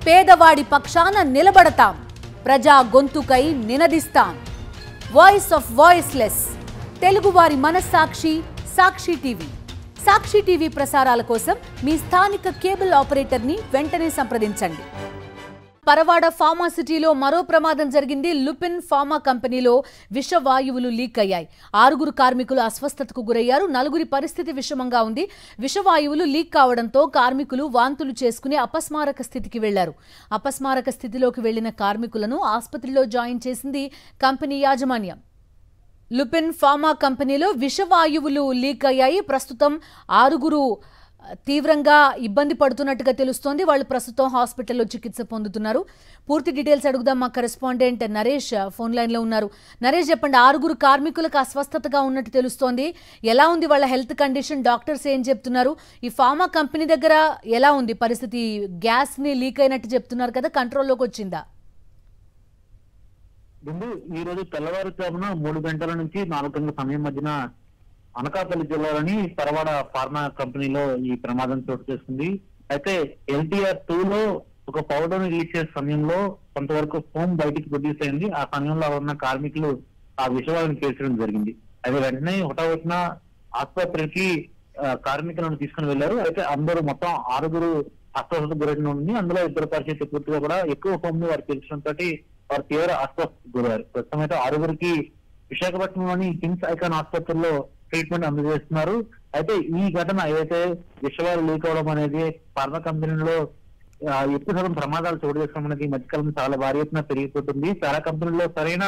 పేదవాడి పక్షాన నిలబడతాం, ప్రజా గొంతుకై నినదిస్తాం. వాయిస్ ఆఫ్ వాయిస్లెస్, తెలుగువారి మనస్సాక్షి సాక్షి టీవీ. సాక్షి టీవీ ప్రసారాల కోసం మీ స్థానిక కేబుల్ ఆపరేటర్ని వెంటనే సంప్రదించండి. పరవాడ ఫార్మాసిటీలో మరో ప్రమాదం జరిగింది. లుపిన్ ఫార్మా కంపెనీలో విషవాయువులు లీక్ అయ్యాయి. 6 కార్మికులు అస్వస్థతకు గురయ్యారు. 4 పరిస్థితి విషమంగా ఉంది. విషవాయువులు లీక్ కావడంతో కార్మికులు వాంతులు చేసుకుని అపస్మారక స్థితికి వెళ్లారు. అపస్మారక స్థితిలోకి వెళ్లిన కార్మికులను ఆసుపత్రిలో జాయిన్ చేసింది కంపెనీ యాజమాన్యం. లుపిన్ ఫార్మా కంపెనీలో విషవాయువులు లీక్ అయ్యాయి. ప్రస్తుతం 6 తీవ్రంగా ఇబ్బంది పడుతున్నట్టుగా తెలుస్తోంది. వాళ్ళు ప్రస్తుతం హాస్పిటల్లో చికిత్స పొందుతున్నారు. పూర్తి డీటెయిల్స్ అడుగుదాం. మా కరెస్పాండెంట్ నరేష్ ఫోన్ లైన్లో ఉన్నారు. నరేష్, చెప్పండి, 6 కార్మికులకు అస్వస్థతగా ఉన్నట్టు తెలుస్తోంది. ఎలా ఉంది వాళ్ళ హెల్త్ కండిషన్? డాక్టర్స్ ఏం చెప్తున్నారు? ఈ ఫార్మా కంపెనీ దగ్గర ఎలా ఉంది పరిస్థితి? గ్యాస్ ని లీక్ అయినట్టు చెప్తున్నారు కదా, కంట్రోల్లోకి వచ్చిందా? ఈ రోజు తెల్లవారుజామున 3 గంటల నుంచి 4 గంటల సమయం మధ్యన అనకాపల్లి జిల్లాలోని పరవాడ ఫార్మా కంపెనీలో ఈ ప్రమాదం చోటు చేసుకుంది. అయితే LTR 2 లో ఒక పౌడర్ ని రిలీజ్ చేసే సమయంలో కొంతవరకు ఫోమ్ బయటికి ప్రొడ్యూస్ అయింది. ఆ సమయంలో ఉన్న కార్మికులు ఆ విషవాయువుని పేర్చడం జరిగింది. అది వెంటనే ఒకటవన ఆసుపత్రికి కార్మికులను తీసుకుని వెళ్లారు. అయితే అందరూ మొత్తం 6 అస్వస్థతకు గురైన ఉంది. అందులో 2 పరిస్థితి పూర్తిగా కూడా ఎక్కువ ఫోమ్ ని వారు పీల్చడంతో వారు తీవ్ర అస్వస్థతకు గురయ్యారు. ప్రస్తుతం అయితే 6 విశాఖపట్నంలోని కిమ్స్ ఐకాన్ ఆసుపత్రిలో ట్రీట్మెంట్ అందజేస్తున్నారు. అయితే ఈ ఘటన ఏదైతే విషవాయు లీక్ అవడం అనేది ఫార్మా కంపెనీలో ఎక్కువ శాతం ప్రమాదాలు చోటు చేసుకోవడం అనేది ఈ మధ్యకాలంలో చాలా భారీ ఎత్తున పెరిగిపోతుంది. చాలా కంపెనీల్లో సరైన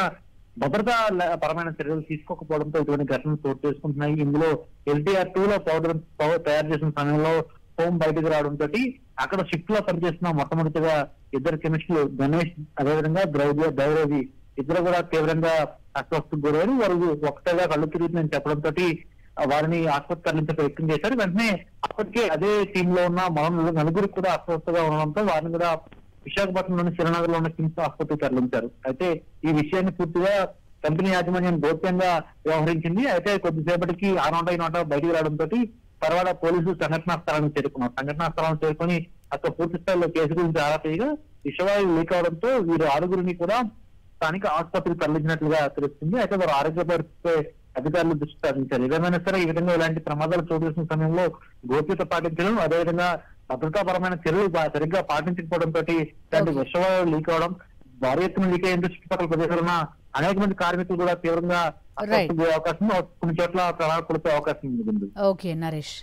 భద్రతా పరమైన చర్యలు తీసుకోకపోవడంతో ఇటువంటి ఘటనలు చోటు చేసుకుంటున్నాయి. ఇందులో LTR 2 లో పౌడర్ తయారు చేసిన సమయంలో ఫోమ్ బయటకు రావడంతో అక్కడ షిఫ్ట్ లో పనిచేస్తున్న మొట్టమొదటిగా 2 కెమిస్టులు గణేష్, అదేవిధంగా దైరవి ఇద్దరు కూడా తీవ్రంగా అస్వస్థకు గురయ్యారు. వారు ఒకటిగా కళ్ళు తిరుగుతుందని చెప్పడంతో వారిని ఆసుపత్రి తరలించే ప్రయత్నం చేశారు. వెంటనే అప్పటికే అదే టీమ్ లో ఉన్న మరో 4 కూడా అస్వస్థగా ఉండడంతో వారిని కూడా విశాఖపట్నంలోని శ్రీనగర్ లో ఉన్న కిమ్స్ ఆసుపత్రికి తరలించారు. అయితే ఈ విషయాన్ని పూర్తిగా కంపెనీ యాజమాన్యం గోప్యంగా వ్యవహరించింది. అయితే కొద్దిసేపటికి ఆ నోట ఈ నోట బయటికి రావడంతో పరవాడ పోలీసులు సంఘటనా స్థలానికి చేరుకున్నారు. సంఘటనా స్థలానికి చేరుకొని అక్కడ పూర్తి స్థాయిలో కేసు గురించి ఆరా తీయగా విషవాయువు లీక్ అవడంతో వీరు 6 కూడా స్థానిక ఆసుపత్రికి తరలించినట్లుగా తెలుస్తుంది. అయితే వారు ఆరోగ్య పరిస్థితిపై అధికారులు దృష్టి సారించారు. ఏదేమైనా సరే ఈ విధంగా ఇలాంటి ప్రమాదాలు చోటు చేసిన సమయంలో గోప్యత పాటించడం, అదేవిధంగా భద్రతాపరమైన చర్యలు సరిగ్గా పాటించకపోవడంతో ఇలాంటి విషవాయువు లీక్ అవడం, భారీ ఎత్తున లీక్ అయ్యేందుకు చుట్టుపక్కల ప్రదేశాలు ఉన్న అనేక మంది కార్మికులు కూడా తీవ్రంగా అవకాశం, కొన్ని చోట్ల ప్రాణాలు కోల్పోయే అవకాశం ఉంది. ఓకే నరేష్.